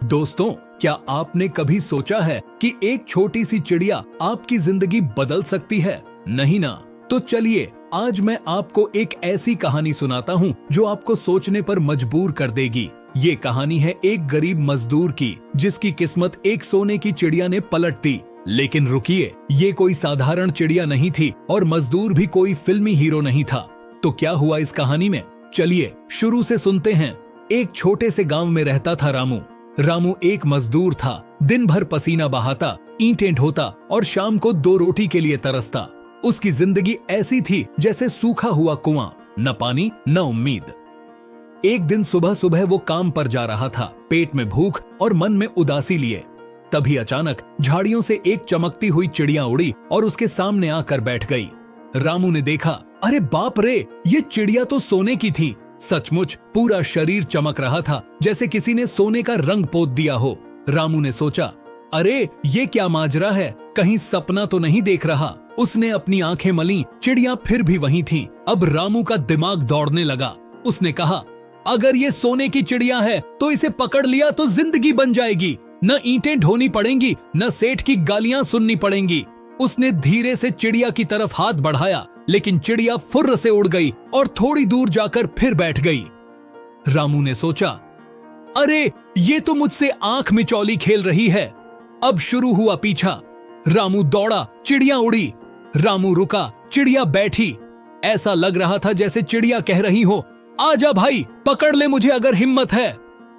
दोस्तों, क्या आपने कभी सोचा है कि एक छोटी सी चिड़िया आपकी जिंदगी बदल सकती है? नहीं ना? तो चलिए आज मैं आपको एक ऐसी कहानी सुनाता हूँ जो आपको सोचने पर मजबूर कर देगी। ये कहानी है एक गरीब मजदूर की जिसकी किस्मत एक सोने की चिड़िया ने पलट दी। लेकिन रुकिए, ये कोई साधारण चिड़िया नहीं थी और मजदूर भी कोई फिल्मी हीरो नहीं था। तो क्या हुआ इस कहानी में? चलिए शुरू से सुनते हैं। एक छोटे से गांव में रहता था रामू। रामू एक मजदूर था। दिन भर पसीना बहाता, ईंटें ढोता और शाम को 2 रोटी के लिए तरसता। उसकी जिंदगी ऐसी थी जैसे सूखा हुआ कुआं, न पानी न उम्मीद। एक दिन सुबह सुबह वो काम पर जा रहा था, पेट में भूख और मन में उदासी लिए। तभी अचानक झाड़ियों से एक चमकती हुई चिड़िया उड़ी और उसके सामने आकर बैठ गई। रामू ने देखा, अरे बाप रे, ये चिड़िया तो सोने की थी। सचमुच पूरा शरीर चमक रहा था जैसे किसी ने सोने का रंग पोत दिया हो। रामू ने सोचा, अरे ये क्या माजरा है, कहीं सपना तो नहीं देख रहा। उसने अपनी आंखें मली, चिड़िया फिर भी वहीं थी। अब रामू का दिमाग दौड़ने लगा। उसने कहा, अगर ये सोने की चिड़िया है तो इसे पकड़ लिया तो जिंदगी बन जाएगी। न ईंटें ढोनी पड़ेंगी, न सेठ की गालियां सुननी पड़ेंगी। उसने धीरे से चिड़िया की तरफ हाथ बढ़ाया, लेकिन चिड़िया फुर्र से उड़ गई और थोड़ी दूर जाकर फिर बैठ गई। रामू ने सोचा, अरे ये तो मुझसे आंख मिचौली खेल रही है। अब शुरू हुआ पीछा। रामू दौड़ा, चिड़िया उड़ी। रामू रुका, चिड़िया बैठी। ऐसा लग रहा था जैसे चिड़िया कह रही हो, आजा भाई, पकड़ ले मुझे अगर हिम्मत है।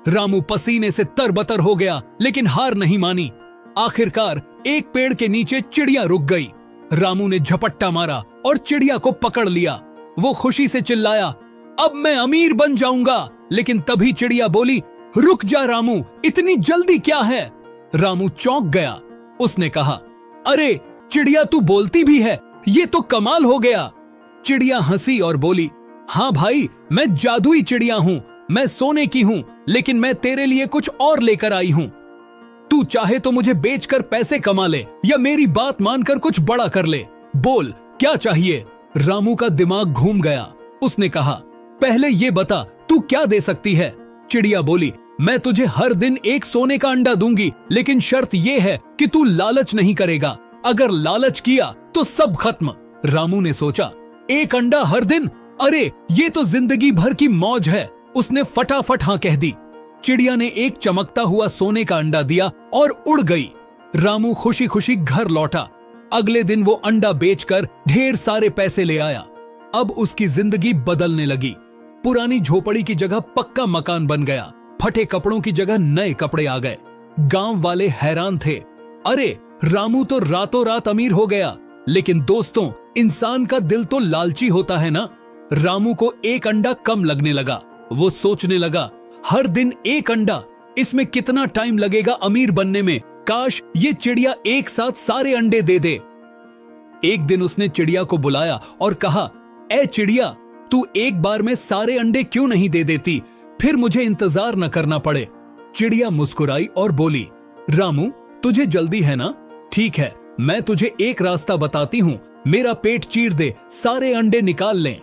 रामू पसीने से तरबतर हो गया, लेकिन हार नहीं मानी। आखिरकार एक पेड़ के नीचे चिड़िया रुक गई। रामू ने झपट्टा मारा और चिड़िया को पकड़ लिया। वो खुशी से चिल्लाया, अब मैं अमीर बन जाऊंगा। लेकिन तभी चिड़िया बोली, रुक जा रामू, इतनी जल्दी क्या है? रामू चौंक गया। उसने कहा, अरे चिड़िया तू बोलती भी है, ये तो कमाल हो गया। चिड़िया हंसी और बोली, हाँ भाई, मैं जादुई चिड़िया हूँ, मैं सोने की हूँ, लेकिन मैं तेरे लिए कुछ और लेकर आई हूँ। तू चाहे तो मुझे बेचकर पैसे कमा ले या मेरी बात मानकर कुछ बड़ा कर ले। बोल क्या चाहिए? रामू का दिमाग घूम गया। उसने कहा, पहले ये बता तू क्या दे सकती है? चिड़िया बोली, मैं तुझे हर दिन एक सोने का अंडा दूंगी, लेकिन शर्त ये है कि तू लालच नहीं करेगा। अगर लालच किया तो सब खत्म। रामू ने सोचा, एक अंडा हर दिन? अरे ये तो जिंदगी भर की मौज है। उसने फटाफट हाँ कह दी। चिड़िया ने एक चमकता हुआ सोने का अंडा दिया और उड़ गई। रामू खुशी खुशी घर लौटा। अगले दिन वो अंडा बेचकर ढेर सारे पैसे ले आया। अब उसकी जिंदगी बदलने लगी। पुरानी झोपड़ी की जगह पक्का मकान बन गया। फटे कपड़ों की जगह नए कपड़े आ गए। गांव वाले हैरान थे, अरे रामू तो रातों रात अमीर हो गया। लेकिन दोस्तों, इंसान का दिल तो लालची होता है ना। रामू को एक अंडा कम लगने लगा। वो सोचने लगा, हर दिन एक अंडा, इसमें कितना टाइम लगेगा अमीर बनने में। काश ये चिड़िया एक साथ सारे अंडे दे दे। एक दिन उसने चिड़िया को बुलाया और कहा, ए चिड़िया, तू एक बार में सारे अंडे क्यों नहीं दे देती, फिर मुझे इंतजार न करना पड़े। चिड़िया मुस्कुराई और बोली, रामू तुझे जल्दी है ना? ठीक है, मैं तुझे एक रास्ता बताती हूँ, मेरा पेट चीर दे, सारे अंडे निकाल लें।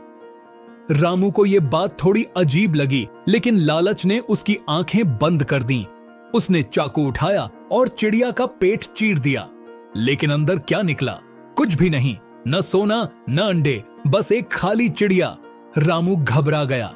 रामू को यह बात थोड़ी अजीब लगी, लेकिन लालच ने उसकी आंखें बंद कर दी। उसने चाकू उठाया और चिड़िया का पेट चीर दिया। लेकिन अंदर क्या निकला? कुछ भी नहीं, न सोना न अंडे, बस एक खाली चिड़िया। रामू घबरा गया।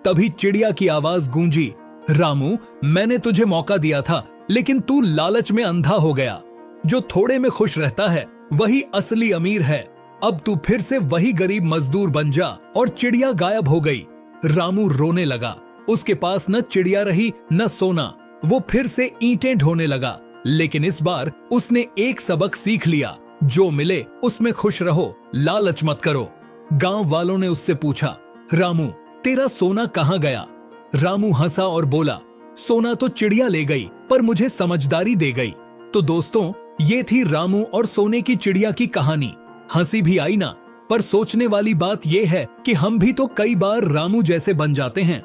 तभी चिड़िया की आवाज गूंजी, रामू, मैंने तुझे मौका दिया था, लेकिन तू लालच में अंधा हो गया। जो थोड़े में खुश रहता है वही असली अमीर है। अब तू फिर से वही गरीब मजदूर बन जा। और चिड़िया गायब हो गई। रामू रोने लगा। उसके पास न चिड़िया रही न सोना। वो फिर से ईंटें ढोने लगा। लेकिन इस बार उसने एक सबक सीख लिया, जो मिले उसमें खुश रहो, लालच मत करो। गांव वालों ने उससे पूछा, रामू तेरा सोना कहाँ गया? रामू हंसा और बोला, सोना तो चिड़िया ले गई, पर मुझे समझदारी दे गई। तो दोस्तों, ये थी रामू और सोने की चिड़िया की कहानी। हंसी भी आई ना, पर सोचने वाली बात यह है कि हम भी तो कई बार रामू जैसे बन जाते हैं।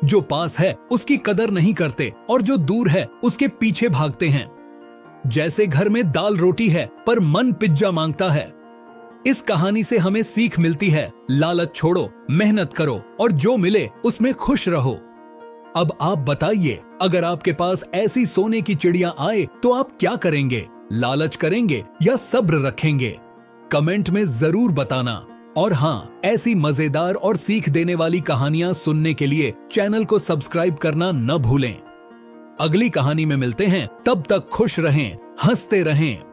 जो पास है उसकी कदर नहीं करते और जो दूर है उसके पीछे भागते हैं। जैसे घर में दाल रोटी है पर मन पिज्जा मांगता है। इस कहानी से हमें सीख मिलती है, लालच छोड़ो, मेहनत करो और जो मिले उसमें खुश रहो। अब आप बताइए, अगर आपके पास ऐसी सोने की चिड़िया आए तो आप क्या करेंगे? लालच करेंगे या सब्र रखेंगे? कमेंट में जरूर बताना। और हाँ, ऐसी मजेदार और सीख देने वाली कहानियां सुनने के लिए चैनल को सब्सक्राइब करना न भूलें। अगली कहानी में मिलते हैं, तब तक खुश रहें, हंसते रहें।